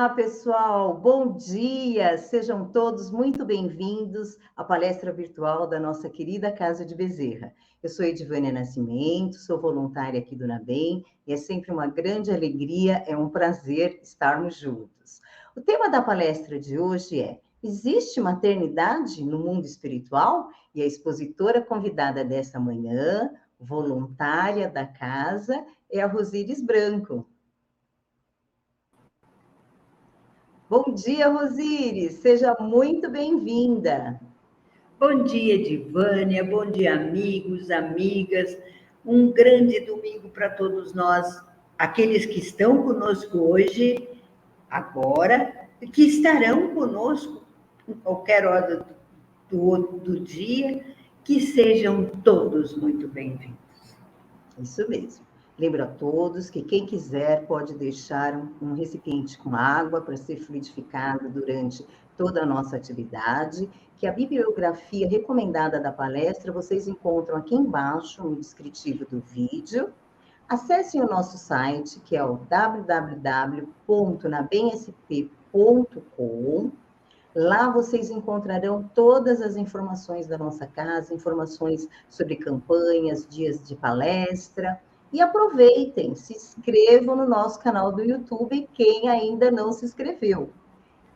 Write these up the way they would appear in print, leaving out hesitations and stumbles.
Olá, pessoal, bom dia! Sejam todos muito bem-vindos à palestra virtual da nossa querida Casa de Bezerra. Eu sou Edivânia Nascimento, sou voluntária aqui do NABEM e é sempre uma grande alegria, é um prazer estarmos juntos. O tema da palestra de hoje é: existe maternidade no mundo espiritual? E a expositora convidada desta manhã, voluntária da casa, é a Rosíris Branco. Bom dia, Rosíris, seja muito bem-vinda. Bom dia, Edivânia, bom dia, amigos, amigas. Um grande domingo para todos nós, aqueles que estão conosco hoje, agora, e que estarão conosco em qualquer hora do dia, que sejam todos muito bem-vindos. Isso mesmo. Lembro a todos que quem quiser pode deixar um recipiente com água para ser fluidificado durante toda a nossa atividade, que a bibliografia recomendada da palestra vocês encontram aqui embaixo no descritivo do vídeo. Acessem o nosso site, que é o www.nabemsp.com. Lá vocês encontrarão todas as informações da nossa casa, informações sobre campanhas, dias de palestra. E aproveitem, se inscrevam no nosso canal do YouTube, quem ainda não se inscreveu.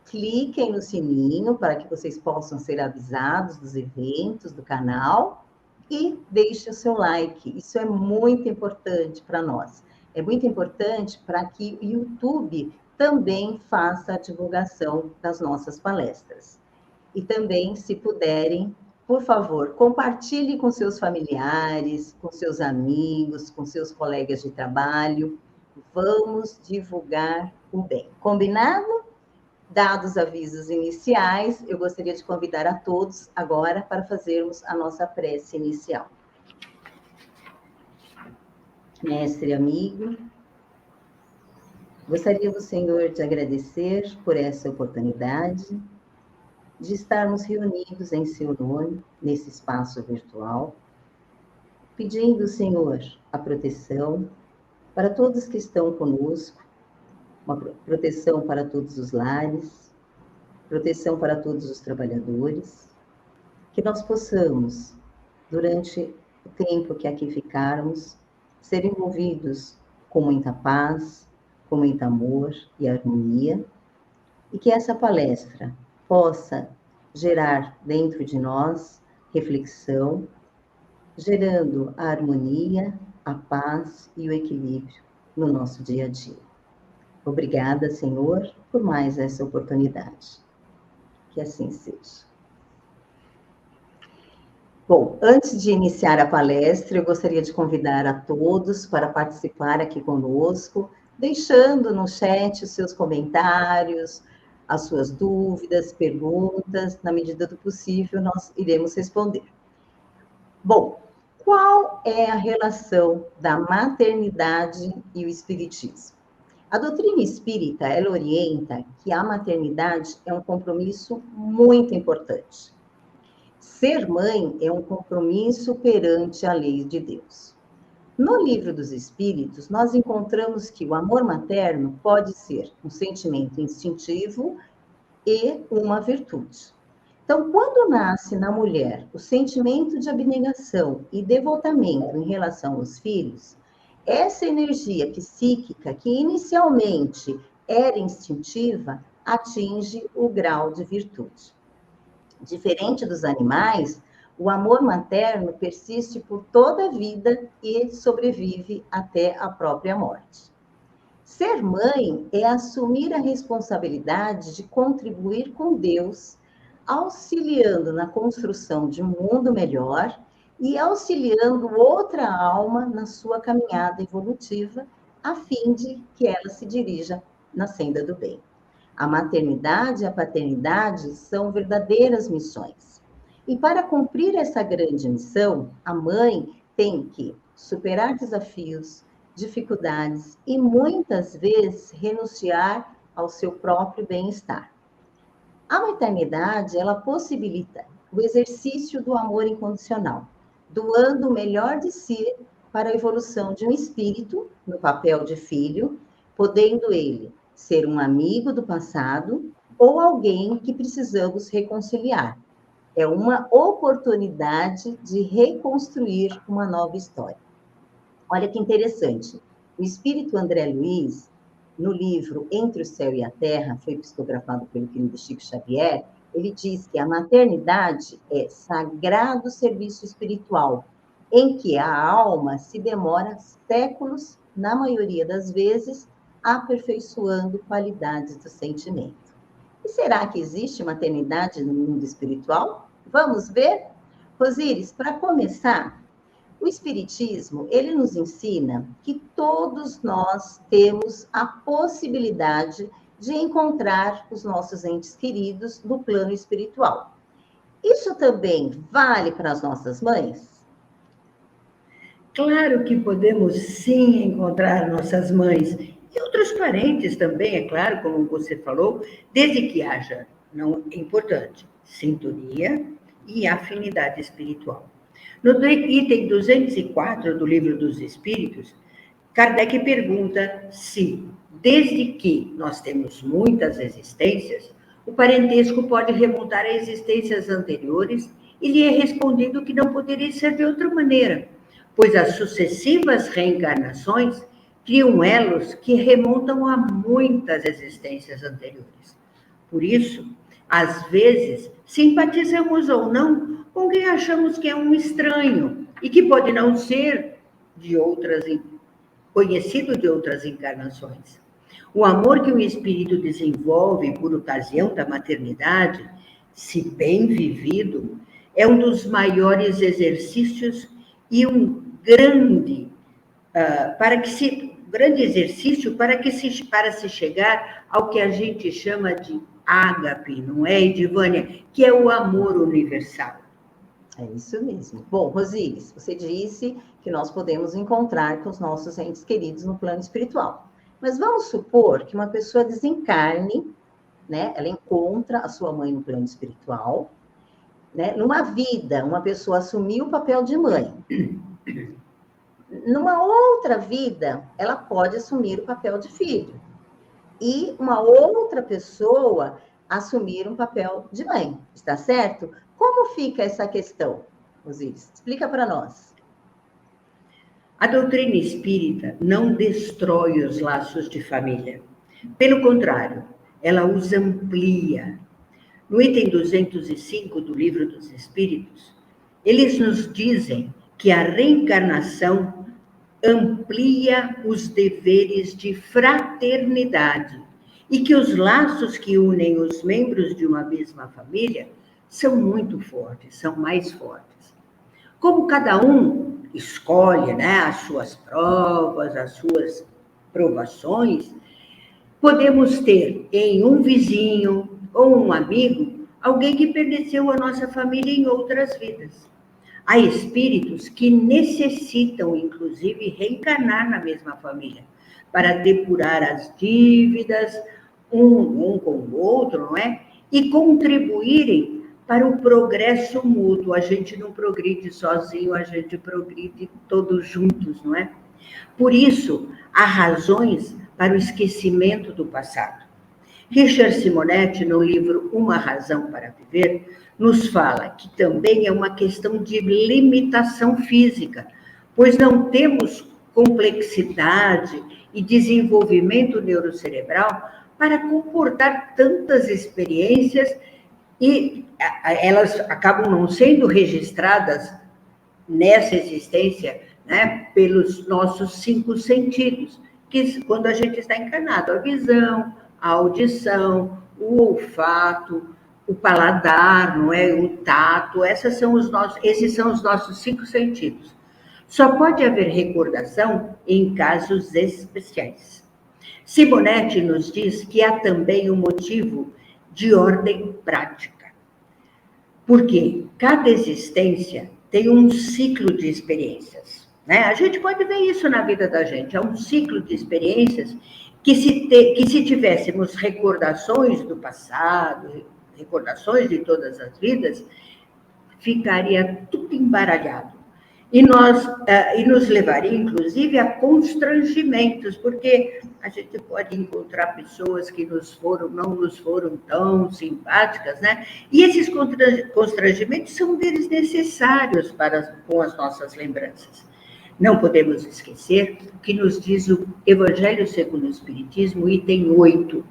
Cliquem no sininho para que vocês possam ser avisados dos eventos do canal e deixem o seu like. Isso é muito importante para nós. É muito importante para que o YouTube também faça a divulgação das nossas palestras. E também, se puderem, por favor, compartilhe com seus familiares, com seus amigos, com seus colegas de trabalho. Vamos divulgar o bem. Combinado? Dados os avisos iniciais, eu gostaria de convidar a todos agora para fazermos a nossa prece inicial. Mestre amigo, gostaríamos, Senhor, de agradecer por essa oportunidade de estarmos reunidos em seu nome, nesse espaço virtual, pedindo, Senhor, a proteção para todos que estão conosco, uma proteção para todos os lares, proteção para todos os trabalhadores, que nós possamos, durante o tempo que aqui ficarmos, ser envolvidos com muita paz, com muito amor e harmonia, e que essa palestra possa gerar dentro de nós reflexão, gerando a harmonia, a paz e o equilíbrio no nosso dia a dia. Obrigada, Senhor, por mais essa oportunidade. Que assim seja. Bom, antes de iniciar a palestra, eu gostaria de convidar a todos para participar aqui conosco, deixando no chat os seus comentários, as suas dúvidas, perguntas, na medida do possível, nós iremos responder. Bom, qual é a relação da maternidade e o espiritismo? A doutrina espírita, ela orienta que a maternidade é um compromisso muito importante. Ser mãe é um compromisso perante a lei de Deus. No Livro dos Espíritos, nós encontramos que o amor materno pode ser um sentimento instintivo e uma virtude. Então, quando nasce na mulher o sentimento de abnegação e devotamento em relação aos filhos, essa energia psíquica, que inicialmente era instintiva, atinge o grau de virtude. Diferente dos animais, o amor materno persiste por toda a vida e sobrevive até a própria morte. Ser mãe é assumir a responsabilidade de contribuir com Deus, auxiliando na construção de um mundo melhor e auxiliando outra alma na sua caminhada evolutiva, a fim de que ela se dirija na senda do bem. A maternidade e a paternidade são verdadeiras missões. E para cumprir essa grande missão, a mãe tem que superar desafios, dificuldades e muitas vezes renunciar ao seu próprio bem-estar. A maternidade, ela possibilita o exercício do amor incondicional, doando o melhor de si para a evolução de um espírito no papel de filho, podendo ele ser um amigo do passado ou alguém que precisamos reconciliar. É uma oportunidade de reconstruir uma nova história. Olha que interessante. O espírito André Luiz, no livro Entre o Céu e a Terra, foi psicografado pelo querido Chico Xavier, ele diz que a maternidade é sagrado serviço espiritual, em que a alma se demora séculos, na maioria das vezes, aperfeiçoando qualidades do sentimento. E será que existe maternidade no mundo espiritual? Vamos ver? Rosíris, para começar, o Espiritismo, ele nos ensina que todos nós temos a possibilidade de encontrar os nossos entes queridos no plano espiritual. Isso também vale para as nossas mães? Claro que podemos sim encontrar nossas mães e outros parentes também, é claro, como você falou, desde que haja, não é importante, sintonia e afinidade espiritual. No item 204 do Livro dos Espíritos, Kardec pergunta se, desde que nós temos muitas existências, o parentesco pode remontar a existências anteriores, e lhe é respondido que não poderia ser de outra maneira, pois as sucessivas reencarnações criam elos que remontam a muitas existências anteriores. Por isso, às vezes, simpatizamos ou não com quem achamos que é um estranho e que pode não ser conhecido de outras encarnações. O amor que o espírito desenvolve por ocasião da maternidade, se bem vivido, é um dos maiores exercícios e um grande exercício para se chegar ao que a gente chama de ágape, não é, Edivânia? Que é o amor universal. É isso mesmo. Bom, Rosíris, você disse que nós podemos encontrar com os nossos entes queridos no plano espiritual. Mas vamos supor que uma pessoa desencarne, né? Ela encontra a sua mãe no plano espiritual, né? Numa vida, uma pessoa assumiu o papel de mãe. Numa outra vida, ela pode assumir o papel de filho. E uma outra pessoa assumir um papel de mãe, está certo? Como fica essa questão, Osíris? Explica para nós. A doutrina espírita não destrói os laços de família. Pelo contrário, ela os amplia. No item 205 do Livro dos Espíritos, eles nos dizem que a reencarnação amplia os deveres de fraternidade e que os laços que unem os membros de uma mesma família são muito fortes, são mais fortes. Como cada um escolhe, né, as suas provas, as suas provações, podemos ter em um vizinho ou um amigo alguém que pertenceu à nossa família em outras vidas. Há espíritos que necessitam, inclusive, reencarnar na mesma família para depurar as dívidas um com o outro, não é? E contribuírem para o progresso mútuo. A gente não progride sozinho, a gente progride todos juntos, não é? Por isso, há razões para o esquecimento do passado. Richard Simonetti, no livro Uma Razão para Viver, nos fala que também é uma questão de limitação física, pois não temos complexidade e desenvolvimento neurocerebral para comportar tantas experiências e elas acabam não sendo registradas nessa existência, né, pelos nossos 5 sentidos, que quando a gente está encarnado, a visão, a audição, o olfato, o paladar, não é, o tato, esses são os nossos 5 sentidos. Só pode haver recordação em casos especiais. Simonetti nos diz que há também um motivo de ordem prática. Porque cada existência tem um ciclo de experiências, né? A gente pode ver isso na vida da gente, é um ciclo de experiências que se tivéssemos recordações do passado, recordações de todas as vidas, ficaria tudo embaralhado. E nos levaria, inclusive, a constrangimentos, porque a gente pode encontrar pessoas que não nos foram tão simpáticas, né? E esses constrangimentos são desnecessários com as nossas lembranças. Não podemos esquecer o que nos diz o Evangelho segundo o Espiritismo, item 8,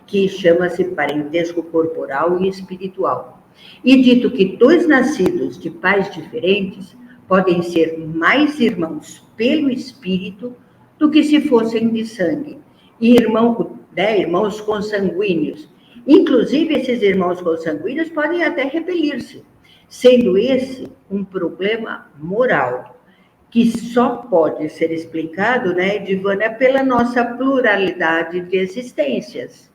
que chama-se parentesco corporal e espiritual. E dito que dois nascidos de pais diferentes podem ser mais irmãos pelo espírito do que se fossem de sangue, e irmãos consanguíneos. Inclusive, esses irmãos consanguíneos podem até repelir-se, sendo esse um problema moral, que só pode ser explicado, né, Edivânia, pela nossa pluralidade de existências.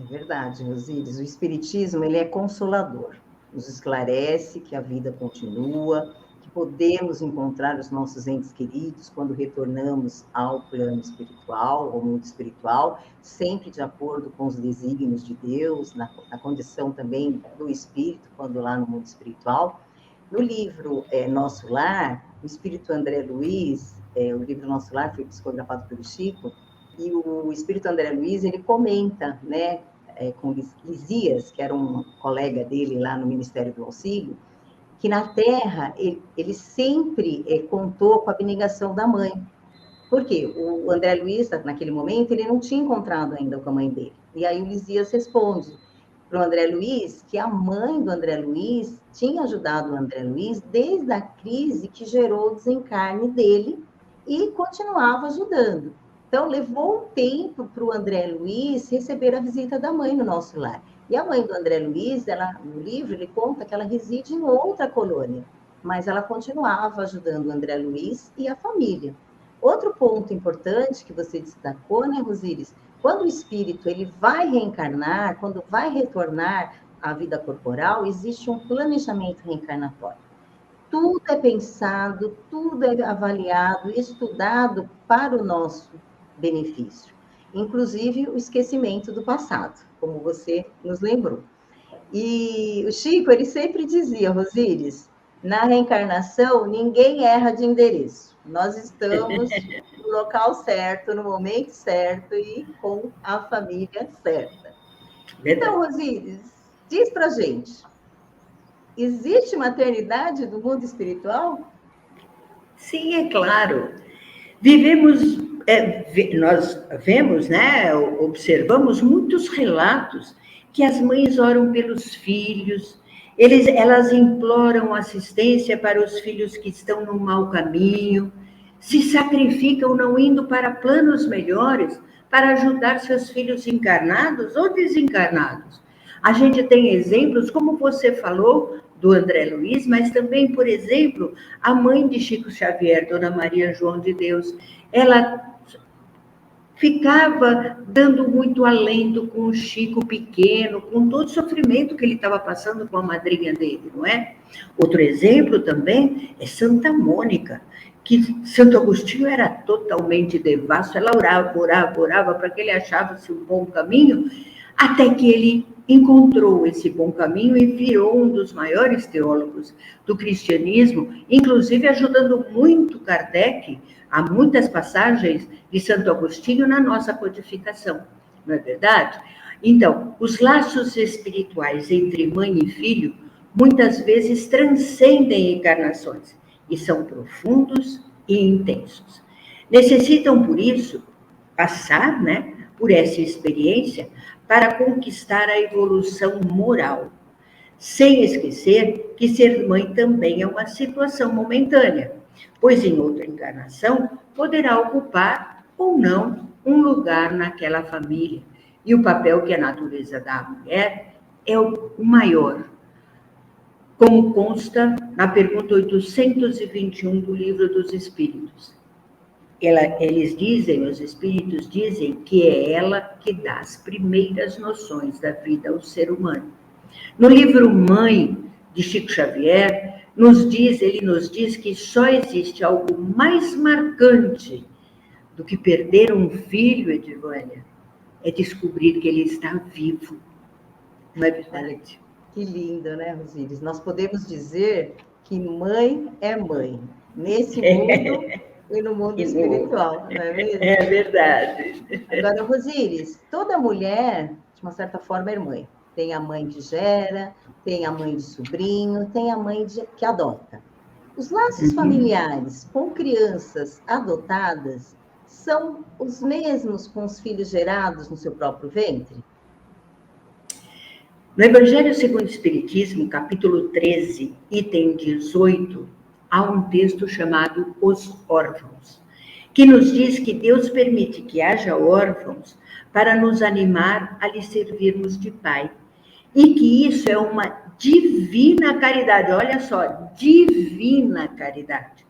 É verdade, Rosíris. O Espiritismo, ele é consolador. Nos esclarece que a vida continua, que podemos encontrar os nossos entes queridos quando retornamos ao plano espiritual, ao mundo espiritual, sempre de acordo com os desígnios de Deus, na condição também do espírito, quando lá no mundo espiritual. No livro Nosso Lar, o espírito André Luiz, o livro Nosso Lar foi psicografado pelo Chico, e o espírito André Luiz, ele comenta, né, com Lisias, que era um colega dele lá no Ministério do Auxílio, que na Terra ele sempre contou com a abnegação da mãe. Por quê? O André Luiz, naquele momento, ele não tinha encontrado ainda com a mãe dele. E aí o Lisias responde para o André Luiz que a mãe do André Luiz tinha ajudado o André Luiz desde a crise que gerou o desencarne dele e continuava ajudando. Então, levou um tempo para o André Luiz receber a visita da mãe no nosso lar. E a mãe do André Luiz, no livro, ele conta que ela reside em outra colônia, mas ela continuava ajudando o André Luiz e a família. Outro ponto importante que você destacou, né, Rosíris? Quando o espírito ele vai reencarnar, quando vai retornar à vida corporal, existe um planejamento reencarnatório. Tudo é pensado, tudo é avaliado, estudado para o nosso benefício. Inclusive o esquecimento do passado, como você nos lembrou. E o Chico, ele sempre dizia, Rosíris, na reencarnação, ninguém erra de endereço. Nós estamos no local certo, no momento certo e com a família certa. Então, Rosíris, diz pra gente, existe maternidade no mundo espiritual? Sim, é claro. Nós vemos, né, observamos muitos relatos que as mães oram pelos filhos, elas imploram assistência para os filhos que estão no mau caminho, se sacrificam não indo para planos melhores para ajudar seus filhos encarnados ou desencarnados. A gente tem exemplos, como você falou, do André Luiz, mas também, por exemplo, a mãe de Chico Xavier, Dona Maria João de Deus, ela ficava dando muito alento com o Chico pequeno, com todo o sofrimento que ele estava passando com a madrinha dele, não é? Outro exemplo também é Santa Mônica, que Santo Agostinho era totalmente devasso, ela orava para que ele achasse um bom caminho, até que ele encontrou esse bom caminho e virou um dos maiores teólogos do cristianismo, inclusive ajudando muito Kardec. Há muitas passagens de Santo Agostinho na nossa codificação, não é verdade? Então, os laços espirituais entre mãe e filho muitas vezes transcendem encarnações e são profundos e intensos. Necessitam, por isso, passar, né, por essa experiência para conquistar a evolução moral, sem esquecer que ser mãe também é uma situação momentânea, pois em outra encarnação poderá ocupar ou não um lugar naquela família. E o papel que a natureza dá à mulher é o maior, como consta na pergunta 821 do Livro dos Espíritos. Eles dizem, os espíritos dizem que é ela que dá as primeiras noções da vida ao ser humano. No livro Mãe, de Chico Xavier, ele nos diz que só existe algo mais marcante do que perder um filho, Edivânia, é descobrir que ele está vivo. Não é verdade? Que lindo, né, Rosíris? Nós podemos dizer que mãe é mãe. nesse mundo e no mundo espiritual, não é mesmo? É verdade. Agora, Rosíris, toda mulher, de uma certa forma, é mãe. Tem a mãe que gera, tem a mãe de sobrinho, tem a mãe que adota. Os laços familiares com crianças adotadas são os mesmos com os filhos gerados no seu próprio ventre? No Evangelho segundo o Espiritismo, capítulo 13, item 18, há um texto chamado Os Órfãos, que nos diz que Deus permite que haja órfãos para nos animar a lhe servirmos de pai. E que isso é uma divina caridade, olha só, divina caridade.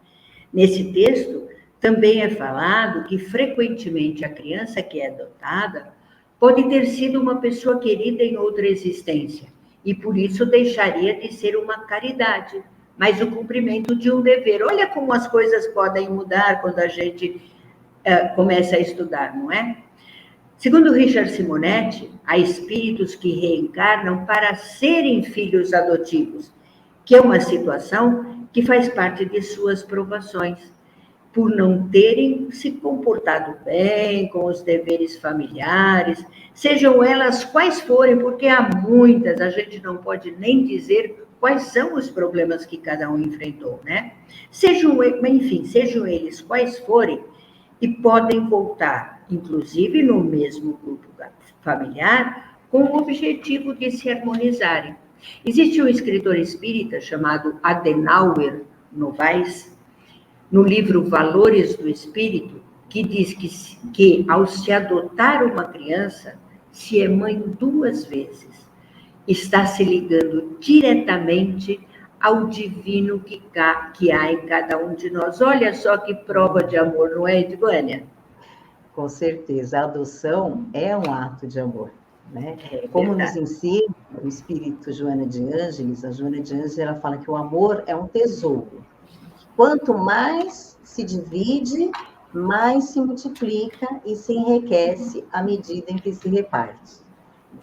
Nesse texto, também é falado que frequentemente a criança que é adotada pode ter sido uma pessoa querida em outra existência, e por isso deixaria de ser uma caridade, mas o cumprimento de um dever. Olha como as coisas podem mudar quando a gente começa a estudar, não é? Segundo Richard Simonetti, há espíritos que reencarnam para serem filhos adotivos, que é uma situação que faz parte de suas provações, por não terem se comportado bem com os deveres familiares, sejam elas quais forem, porque há muitas, a gente não pode nem dizer quais são os problemas que cada um enfrentou, né? Enfim, sejam eles quais forem, e podem voltar, inclusive no mesmo grupo familiar, com o objetivo de se harmonizarem. Existe um escritor espírita chamado Adenauer Novaes, no livro Valores do Espírito, que diz que ao se adotar uma criança, se é mãe 2 vezes, está se ligando diretamente ao divino que há em cada um de nós. Olha só que prova de amor, não é, Edvânia? Com certeza, a adoção é um ato de amor, né? Como nos ensina o espírito Joana de Ângeles, a Joana de Ângeles, ela fala que o amor é um tesouro. Quanto mais se divide, mais se multiplica e se enriquece à medida em que se reparte.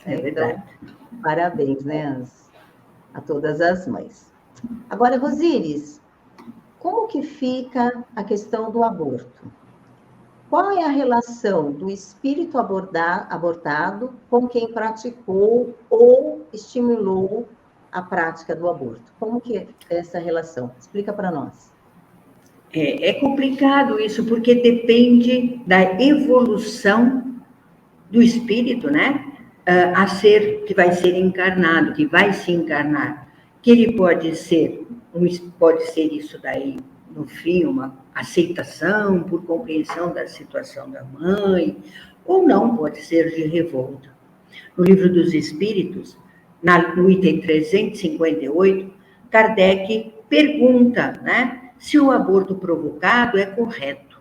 É verdade. Então, parabéns, né, a todas as mães. Agora, Rosíris, como que fica a questão do aborto? Qual é a relação do espírito abortado com quem praticou ou estimulou a prática do aborto? Como que é essa relação? Explica para nós. É complicado isso, porque depende da evolução do espírito, né? Que vai ser encarnado, que vai se encarnar. Que ele pode ser isso daí, no fim, uma aceitação por compreensão da situação da mãe, ou não, pode ser de revolta. No Livro dos Espíritos, no item 358, Kardec pergunta, né, se o aborto provocado é correto.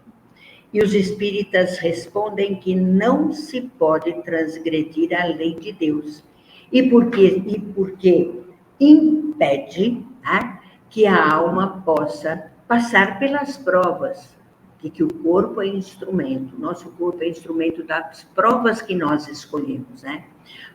E os espíritas respondem que não se pode transgredir a lei de Deus. E porque impede, né, que a alma possa passar pelas provas, que o corpo é instrumento, nosso corpo é instrumento das provas que nós escolhemos, né?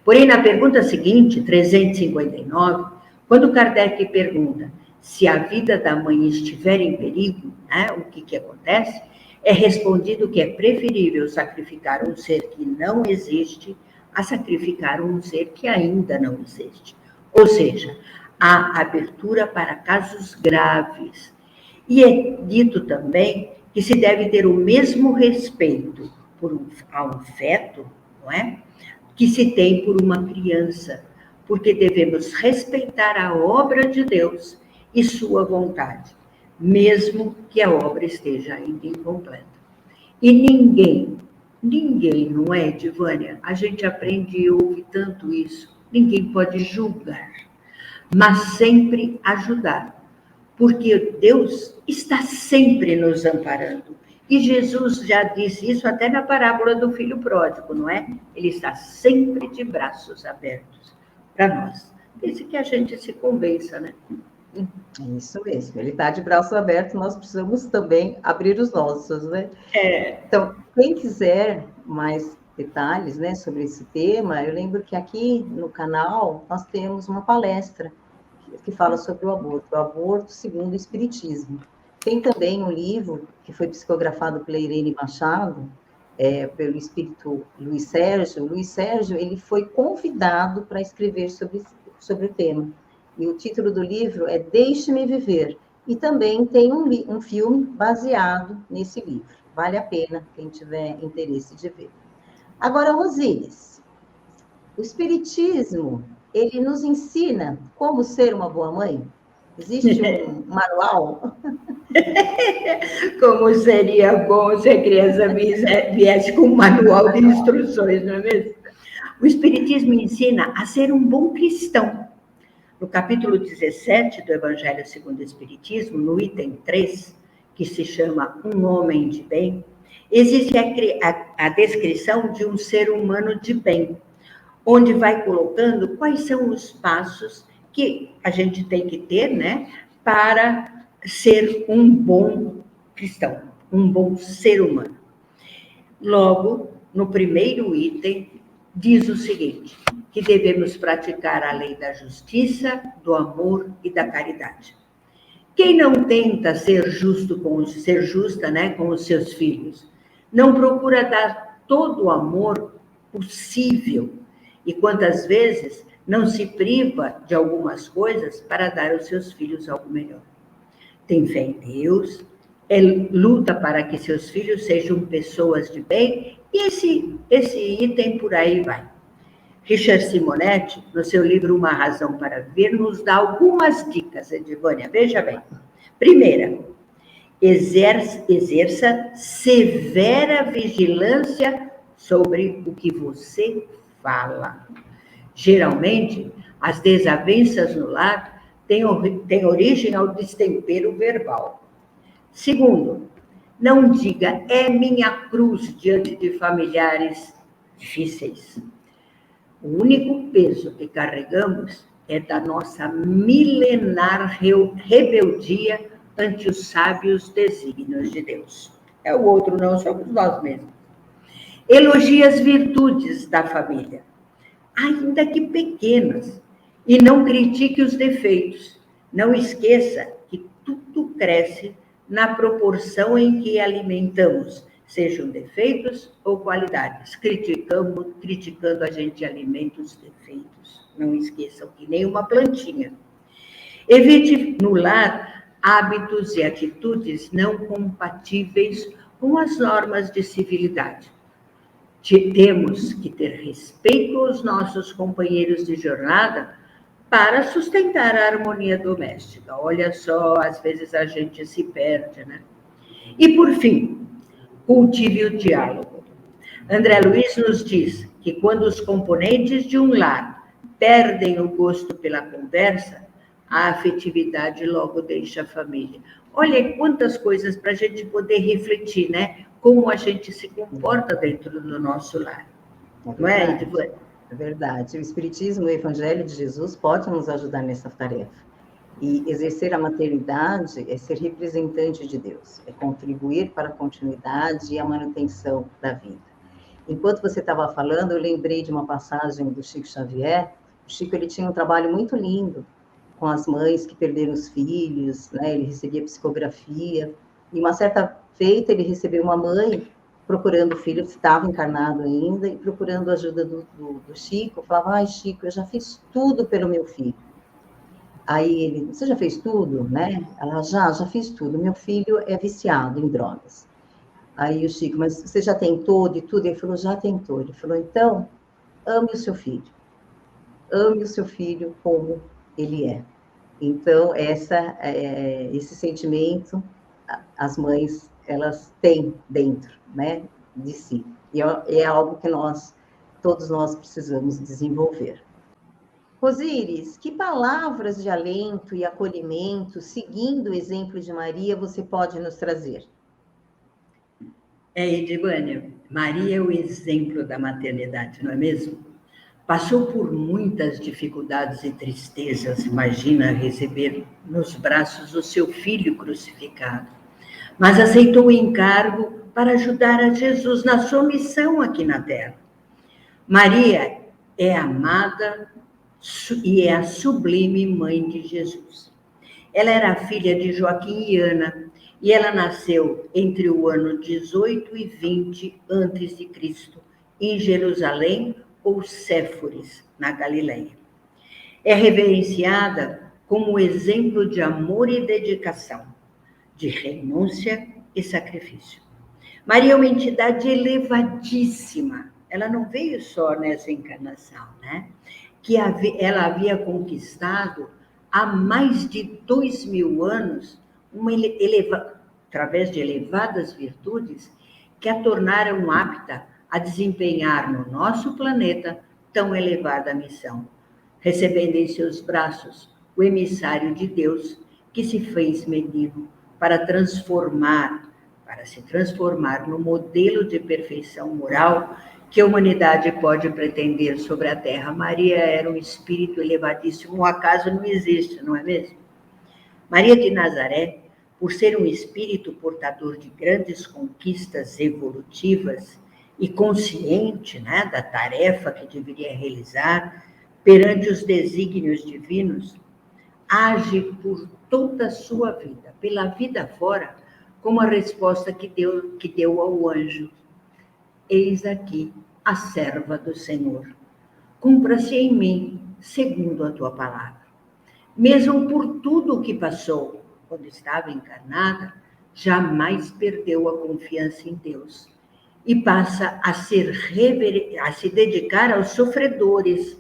Porém, na pergunta seguinte, 359, quando Kardec pergunta se a vida da mãe estiver em perigo, né, o que acontece? É respondido que é preferível sacrificar um ser que não existe a sacrificar um ser que ainda não existe. Ou seja, há abertura para casos graves. E é dito também que se deve ter o mesmo respeito a um feto, não é? Que se tem por uma criança, porque devemos respeitar a obra de Deus e sua vontade, mesmo que a obra esteja ainda incompleta. E ninguém, não é, Edvânia? A gente aprende e ouve tanto isso. Ninguém pode julgar, mas sempre ajudar, porque Deus está sempre nos amparando. E Jesus já disse isso até na parábola do filho pródigo, não é? Ele está sempre de braços abertos para nós. Desde que a gente se convença, né? É isso mesmo, ele está de braços abertos, nós precisamos também abrir os nossos, né? Então, quem quiser mais detalhes, né, sobre esse tema, eu lembro que aqui no canal nós temos uma palestra que fala sobre o aborto segundo o Espiritismo. Tem também um livro que foi psicografado pela Irene Machado, pelo espírito Luiz Sérgio. Luiz Sérgio, ele foi convidado para escrever sobre o tema. E o título do livro é Deixe-me Viver. E também tem um filme baseado nesse livro. Vale a pena quem tiver interesse de ver. Agora, Rosines, o Espiritismo, ele nos ensina como ser uma boa mãe? Existe um manual? Como seria bom se a criança viesse com um manual de instruções, não é mesmo? O Espiritismo ensina a ser um bom cristão. No capítulo 17 do Evangelho segundo o Espiritismo, no item 3, que se chama Um Homem de Bem, existe a descrição de um ser humano de bem, onde vai colocando quais são os passos que a gente tem que ter, né, para ser um bom cristão, um bom ser humano. Logo, no primeiro item, diz o seguinte, que devemos praticar a lei da justiça, do amor e da caridade. Quem não tenta ser justa, né, com os seus filhos, não procura dar todo o amor possível e quantas vezes não se priva de algumas coisas para dar aos seus filhos algo melhor. Tem fé em Deus, luta para que seus filhos sejam pessoas de bem, e esse item por aí vai. Richard Simonetti, no seu livro Uma Razão para Viver, nos dá algumas dicas, Edivânia, veja bem. Primeira, exerça severa vigilância sobre o que você fala. Geralmente, as desavenças no lar têm origem ao destempero verbal. Segundo, não diga, é minha cruz diante de familiares difíceis. O único peso que carregamos é da nossa milenar rebeldia ante os sábios desígnios de Deus. É o outro, não somos nós mesmos. Elogie as virtudes da família, ainda que pequenas, e não critique os defeitos. Não esqueça que tudo cresce na proporção em que alimentamos, sejam defeitos ou qualidades. Criticando a gente alimenta os defeitos. Não esqueçam que nem uma plantinha. Evite no lar hábitos e atitudes não compatíveis com as normas de civilidade. Temos que ter respeito aos nossos companheiros de jornada para sustentar a harmonia doméstica. Olha só, às vezes a gente se perde, né? E, por fim, cultive o diálogo. André Luiz nos diz que quando os componentes de um lar perdem o gosto pela conversa, a afetividade logo deixa a família. Olha quantas coisas para a gente poder refletir, né? Como a gente se comporta dentro do nosso lar. Não é, Edivânia? É verdade. O Espiritismo, o Evangelho de Jesus pode nos ajudar nessa tarefa. E exercer a maternidade é ser representante de Deus, é contribuir para a continuidade e a manutenção da vida. Enquanto você estava falando, eu lembrei de uma passagem do Chico Xavier. O Chico, ele tinha um trabalho muito lindo com as mães que perderam os filhos, né? Ele recebia psicografia, e uma certa feita ele recebeu uma mãe procurando o filho, estava encarnado ainda, e procurando a ajuda do Chico, falava, ai, Chico, eu já fiz tudo pelo meu filho. Aí ele, você já fez tudo, né? Ela, já fiz tudo, meu filho é viciado em drogas. Aí o Chico, mas você já tentou de tudo? Ele falou, já tentou. Ele falou, então, ame o seu filho. Ame o seu filho como ele é. Então, esse sentimento, as mães, elas têm dentro, né, de si. E é algo que todos nós precisamos desenvolver. Rosíris, que palavras de alento e acolhimento, seguindo o exemplo de Maria, você pode nos trazer? Edivânia, Maria é o exemplo da maternidade, não é mesmo? Passou por muitas dificuldades e tristezas, imagina receber nos braços o seu filho crucificado, mas aceitou o encargo para ajudar a Jesus na sua missão aqui na Terra. Maria é amada e é a sublime mãe de Jesus. Ela era filha de Joaquim e Ana, e ela nasceu entre o ano 18 e 20 a.C., em Jerusalém ou Séforis, na Galileia. É reverenciada como exemplo de amor e dedicação, de renúncia e sacrifício. Maria é uma entidade elevadíssima. Ela não veio só nessa encarnação, né? Que ela havia conquistado há mais de 2000 anos, através de elevadas virtudes, que a tornaram apta a desempenhar no nosso planeta tão elevada missão, recebendo em seus braços o emissário de Deus, que se fez menino para se transformar no modelo de perfeição moral que a humanidade pode pretender sobre a Terra. Maria era um espírito elevadíssimo, um acaso não existe, não é mesmo? Maria de Nazaré, por ser um espírito portador de grandes conquistas evolutivas e consciente, né, da tarefa que deveria realizar perante os desígnios divinos, age por toda a sua vida, pela vida fora, como a resposta que deu ao anjo: eis aqui a serva do Senhor. Cumpra-se em mim, segundo a tua palavra. Mesmo por tudo o que passou, quando estava encarnada, jamais perdeu a confiança em Deus e passa a se dedicar aos sofredores,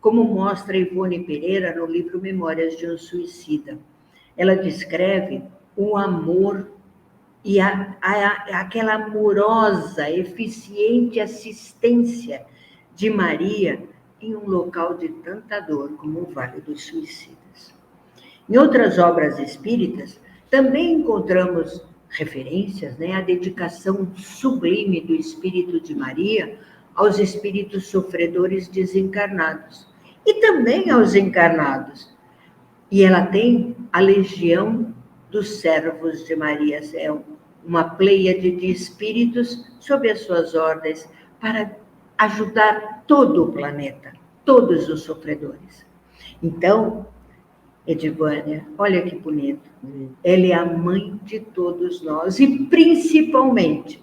como mostra Ivone Pereira no livro Memórias de um Suicida. Ela descreve o amor e aquela amorosa, eficiente assistência de Maria em um local de tanta dor como o Vale dos Suicidas. Em outras obras espíritas, também encontramos referências, né, à dedicação sublime do Espírito de Maria aos espíritos sofredores desencarnados e também aos encarnados. E ela tem a legião dos servos de Maria, uma pleiade de espíritos sob as suas ordens para ajudar todo o planeta, todos os sofredores. Então, Edivânia, olha que bonito. Ela é a mãe de todos nós e principalmente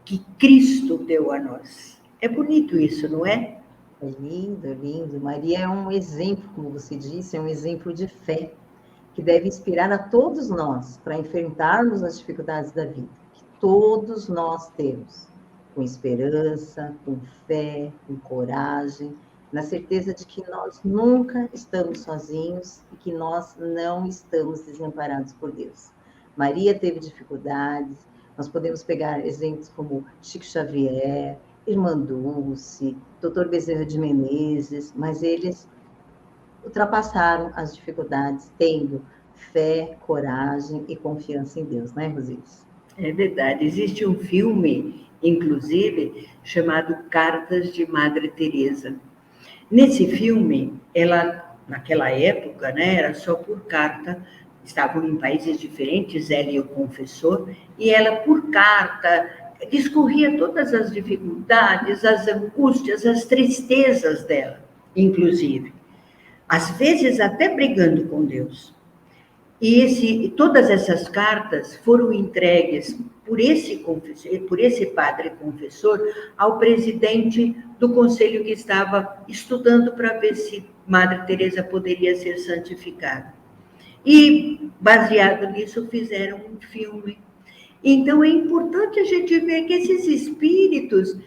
que Cristo deu a nós. É bonito isso, não é? É lindo, lindo. Maria é um exemplo, como você disse, é um exemplo de fé que deve inspirar a todos nós para enfrentarmos as dificuldades da vida, que todos nós temos, com esperança, com fé, com coragem, na certeza de que nós nunca estamos sozinhos e que nós não estamos desamparados por Deus. Maria teve dificuldades, nós podemos pegar exemplos como Chico Xavier, Irmã Dulce, Dr. Bezerra de Menezes, mas eles ultrapassaram as dificuldades tendo fé, coragem e confiança em Deus, né, Rosilis? É verdade. Existe um filme, inclusive, chamado Cartas de Madre Teresa. Nesse filme, ela, naquela época, né, era só por carta, estavam em países diferentes, ela e o confessor, e ela, por carta, discorria todas as dificuldades, as angústias, as tristezas dela, inclusive. Às vezes até brigando com Deus. E todas essas cartas foram entregues por esse padre confessor ao presidente do conselho que estava estudando para ver se Madre Teresa poderia ser santificada. E, baseado nisso, fizeram um filme. Então, é importante a gente ver que esses espíritos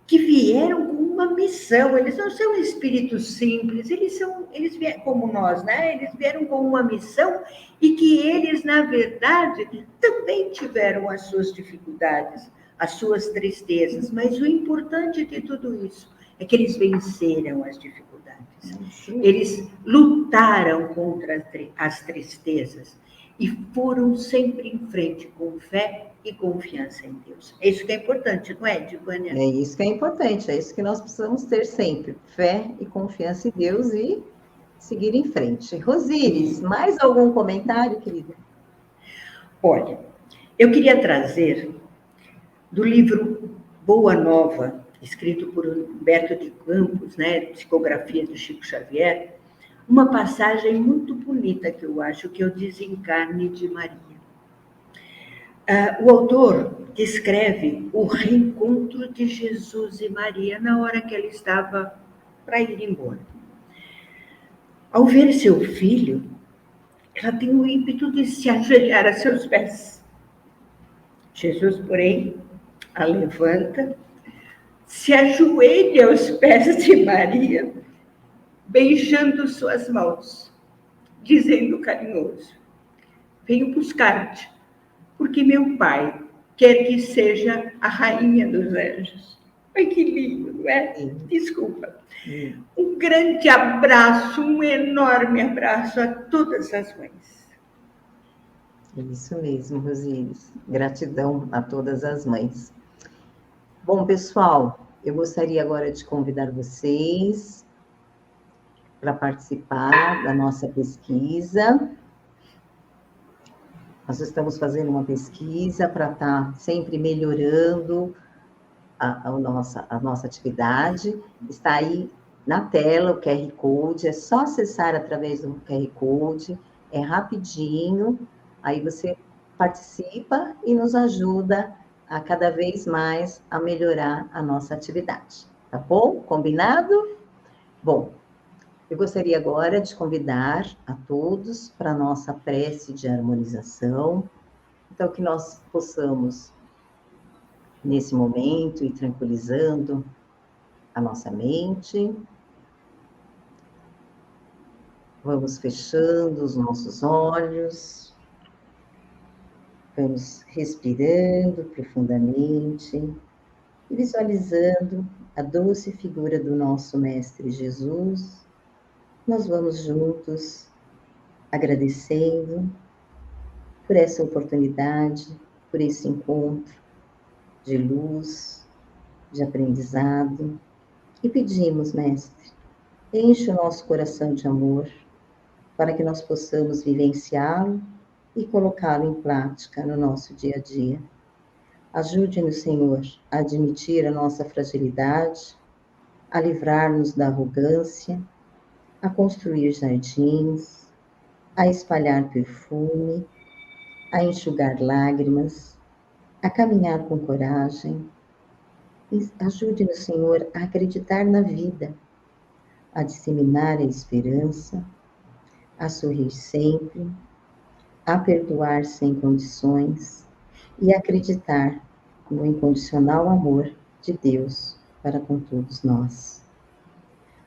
que vieram com uma missão, eles não são espíritos simples, eles vieram como nós, né? Eles vieram com uma missão e que eles, na verdade, também tiveram as suas dificuldades, as suas tristezas, mas o importante de tudo isso é que eles venceram as dificuldades. Eles lutaram contra as tristezas e foram sempre em frente com fé e confiança em Deus. É isso que é importante, não é, Divânia? É isso que é importante, é isso que nós precisamos ter sempre, fé e confiança em Deus e seguir em frente. Rosilis, mais algum comentário, querida? Olha, eu queria trazer do livro Boa Nova, escrito por Humberto de Campos, né, psicografia do Chico Xavier, uma passagem muito bonita que eu acho, que é o Desencarne de Maria. O autor descreve o reencontro de Jesus e Maria na hora que ela estava para ir embora. Ao ver seu filho, ela tem o ímpeto de se ajoelhar a seus pés. Jesus, porém, a levanta, se ajoelha aos pés de Maria, beijando suas mãos, dizendo carinhoso: venho buscar-te, porque meu pai quer que seja a rainha dos anjos. Ai, que lindo, não é? Sim. Desculpa. Sim. Um grande abraço, um enorme abraço a todas as mães. Isso mesmo, Rosíris. Gratidão a todas as mães. Bom, pessoal, eu gostaria agora de convidar vocês para participar da nossa pesquisa. Nós estamos fazendo uma pesquisa para estar sempre melhorando a nossa atividade. Está aí na tela o QR Code, é só acessar através do QR Code, é rapidinho, aí você participa e nos ajuda a cada vez mais a melhorar a nossa atividade. Tá bom? Combinado? Bom, eu gostaria agora de convidar a todos para a nossa prece de harmonização, então que nós possamos, nesse momento, ir tranquilizando a nossa mente. Vamos fechando os nossos olhos, vamos respirando profundamente e visualizando a doce figura do nosso Mestre Jesus. Nós vamos juntos agradecendo por essa oportunidade, por esse encontro de luz, de aprendizado, e pedimos, Mestre, enche o nosso coração de amor, para que nós possamos vivenciá-lo e colocá-lo em prática no nosso dia a dia. Ajude-nos, Senhor, a admitir a nossa fragilidade, a livrar-nos da arrogância, a construir jardins, a espalhar perfume, a enxugar lágrimas, a caminhar com coragem. Ajude-nos, Senhor, a acreditar na vida, a disseminar a esperança, a sorrir sempre, a perdoar sem condições e acreditar no incondicional amor de Deus para com todos nós.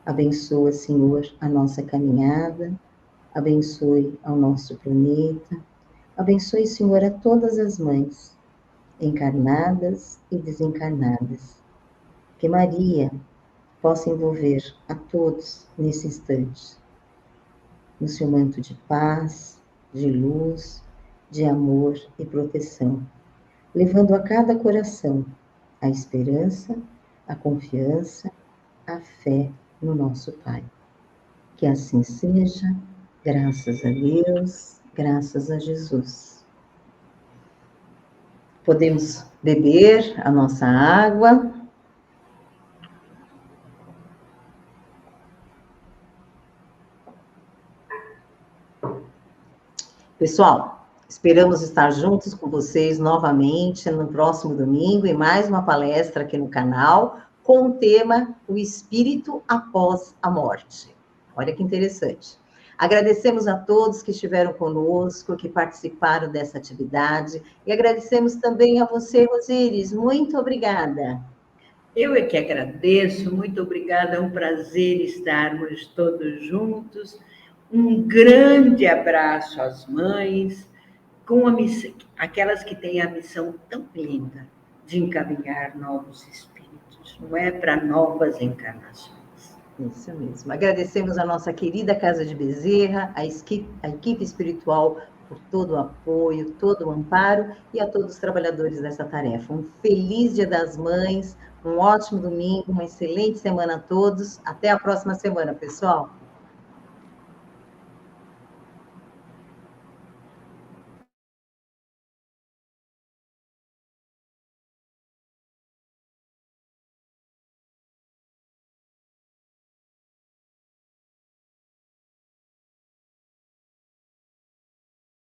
Abençoa, Senhor, a nossa caminhada, abençoe ao nosso planeta, abençoe, Senhor, a todas as mães, encarnadas e desencarnadas. Que Maria possa envolver a todos nesse instante, no seu manto de paz, de luz, de amor e proteção, levando a cada coração a esperança, a confiança, a fé no nosso Pai. Que assim seja, graças a Deus, graças a Jesus. Podemos beber a nossa água. Pessoal, esperamos estar juntos com vocês novamente no próximo domingo em mais uma palestra aqui no canal com o tema O Espírito Após a Morte. Olha que interessante. Agradecemos a todos que estiveram conosco, que participaram dessa atividade e agradecemos também a você, Rosíris. Muito obrigada. Eu é que agradeço, muito obrigada, é um prazer estarmos todos juntos. Um grande abraço às mães, com aquelas que têm a missão tão linda de encaminhar novos espíritos, não é? Para novas encarnações. Isso mesmo. Agradecemos a nossa querida Casa de Bezerra, a equipe espiritual por todo o apoio, todo o amparo e a todos os trabalhadores dessa tarefa. Um feliz Dia das Mães, um ótimo domingo, uma excelente semana a todos. Até a próxima semana, pessoal.